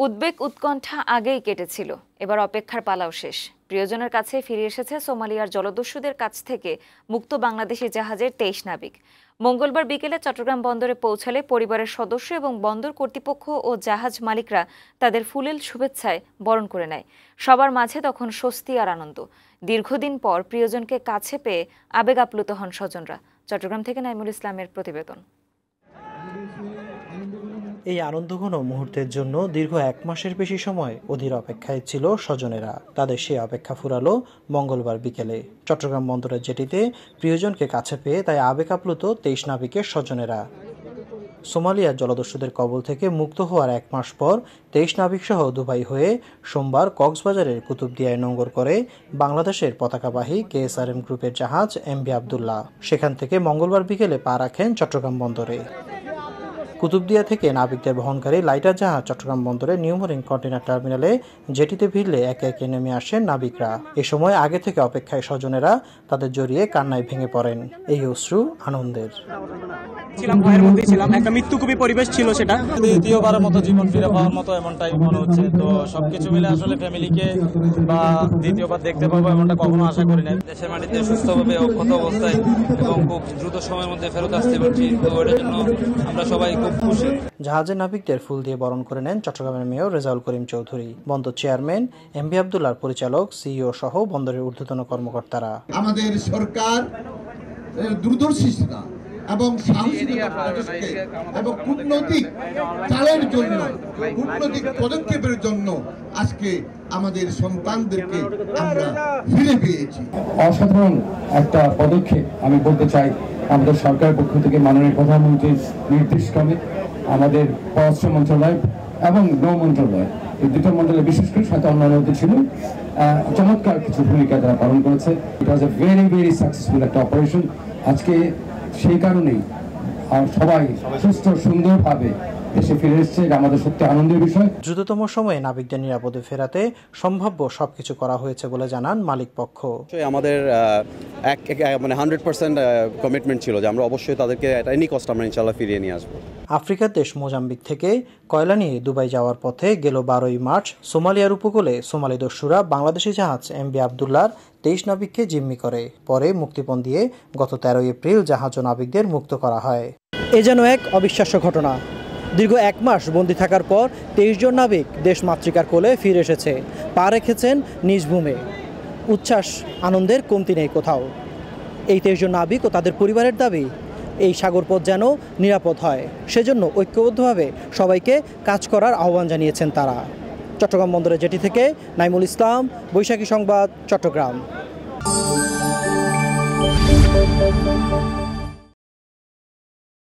উদ্বেগ উৎকণ্ঠা আগেই কেটেছিল, এবার অপেক্ষার পালাও শেষ। প্রিয়জনের কাছে ফিরে এসেছে সোমালিয়ার জলদস্যুদের কাছ থেকে মুক্ত বাংলাদেশি জাহাজের ২৩ নাবিক। মঙ্গলবার বিকেলে চট্টগ্রাম বন্দরে পৌঁছালে পরিবারের সদস্য এবং বন্দর কর্তৃপক্ষ ও জাহাজ মালিকরা তাদের ফুলেল শুভেচ্ছায় বরণ করে নেয়। সবার মাঝে তখন স্বস্তি আর আনন্দ। দীর্ঘদিন পর প্রিয়জনকে কাছে পেয়ে আবেগ আপ্লুত হন স্বজনরা। চট্টগ্রাম থেকে নাইমুল ইসলামের প্রতিবেদন। এই আনন্দঘন মুহূর্তের জন্য দীর্ঘ ১ মাসের বেশি সময় অধীর অপেক্ষায় ছিল স্বজনেরা। তাদের সেই অপেক্ষা ফুরালো মঙ্গলবার বিকেলে। চট্টগ্রাম বন্দরের জেটিতে প্রিয়জনকে কাছে পেয়ে তাই আবেগ আপ্লুত ২৩ নাবিকের স্বজনেরা। সোমালিয়ার জলদস্যুদের কবল থেকে মুক্ত হওয়ার ১ মাস পর ২৩ নাবিক সহ দুবাই হয়ে সোমবার কক্সবাজারের কুতুবদিয়ায় নোঙর করে বাংলাদেশের পতাকাবাহী KSRM গ্রুপের জাহাজ MV আবদুল্লাহ। সেখান থেকে মঙ্গলবার বিকেলে পা রাখেন চট্টগ্রাম বন্দরে। কুতুবদিয়া থেকে নাবিকদের বহনকারী লাইটার জাহাজ চট্টগ্রাম বন্দরে নিউ মেরিন কন্টেইনার টার্মিনালে জেটিতে ভিড়লে একে একে নেমে আসেন নাবিকরা। এ সময় আগে থেকে অপেক্ষায় স্বজনেরা তাদের জড়িয়ে কান্নায় ভেঙে পড়েন। এই অশ্রু আনন্দের। ভয়ের মধ্যেই ছিলাম, একটা মৃত্যুকুপী পরিবেশ ছিল সেটা। দ্বিতীয়বারের মতো জীবন ফিরে পাওয়ার মতো এমনটাই মনে হচ্ছে। তো সবকিছু মিলে আসলে ফ্যামিলিকে বা দ্বিতীয়বার দেখতে পাবো এমনটা কখনো আশা করি নাই। দেশের মাটিতে সুস্থভাবে অক্ষত অবস্থায় এবং খুব দ্রুত সময়ের মধ্যে ফেরত আসতে পারছি, তো এটার জন্য আমরা সবাই খুব খুশি। জাহাজের নাবিকদের ফুল দিয়ে বরণ করে নেন চট্টগ্রামের মেয়র রেজাউল করিম চৌধুরী, বন্দর চেয়ারম্যান MV আবদুল্লাহর পরিচালক CEO সহ বন্দরের ঊর্ধ্বতন কর্মকর্তারা। আমাদের সরকার দূরদর্শিতা এবং এবং কূটনৈতিক চালের জন্য, কূটনৈতিক পদক্ষেপের জন্য আজকে আমাদের সন্তানদেরকে আমরা ফিরে পেয়েছি। অসাধারণ একটা পদক্ষেপ আমি বলতে চাই। আমাদের সরকারের পক্ষ থেকে মাননীয় প্রধানমন্ত্রীর নির্দেশক্রমে আমাদের পররাষ্ট্র মন্ত্রণালয় এবং নৌ মন্ত্রণালয়, এই দুটো মন্ত্রণালয় বিশেষ করে সাথে অন্যান্য ছিল চমৎকার কিছু ভূমিকা তারা পালন করেছে। ইট ওয়াজ এ ভেরি ভেরি সাকসেসফুল একটা অপারেশন। আজকে সেই কারণেই সবাই সুস্থ সুন্দরভাবে দেশে ফিরে এসেছে, এটা আমাদের সত্যি আনন্দের বিষয়। দ্রুততম সময়ে নাবিকদের নিরাপদে ফেরাতে সম্ভাব্য সবকিছু করা হয়েছে বলে জানান মালিক পক্ষ। আমাদের 100% কমিটমেন্ট ছিল যে আমরা অবশ্যই তাদেরকে এনি কষ্ট আমরা ইনশাআল্লাহ ফিরিয়ে নিয়ে আসবো। আফ্রিকার দেশ মোজাম্বিক থেকে কয়লা নিয়ে দুবাই যাওয়ার পথে গেল 12ই মার্চ সোমালিয়ার উপকূলে সোমালি দস্যুরা বাংলাদেশি জাহাজ MV আবদুল্লাহর 23 নাবিককে জিম্মি করে। পরে মুক্তিপণ দিয়ে গত 13 এপ্রিল জাহাজ ও নাবিকদের মুক্ত করা হয়। এ যেন এক অবিশ্বাস্য ঘটনা। দীর্ঘ 1 মাস বন্দী থাকার পর 23 জন নাবিক দেশ মাতৃকার কোলে ফিরে এসেছে, পা রেখেছেন নিজ ভূমে। উচ্ছ্বাস আনন্দের কমতি নেই কোথাও। এই 23 জন নাবিক ও তাদের পরিবারের দাবি এই সাগরপথ যেন নিরাপদ হয়, সেজন্য ঐক্যবদ্ধভাবে সবাইকে কাজ করার আহ্বান জানিয়েছেন তারা। চট্টগ্রাম বন্দরের জেটি থেকে নাইমুল ইসলাম, বৈশাখী সংবাদ, চট্টগ্রাম।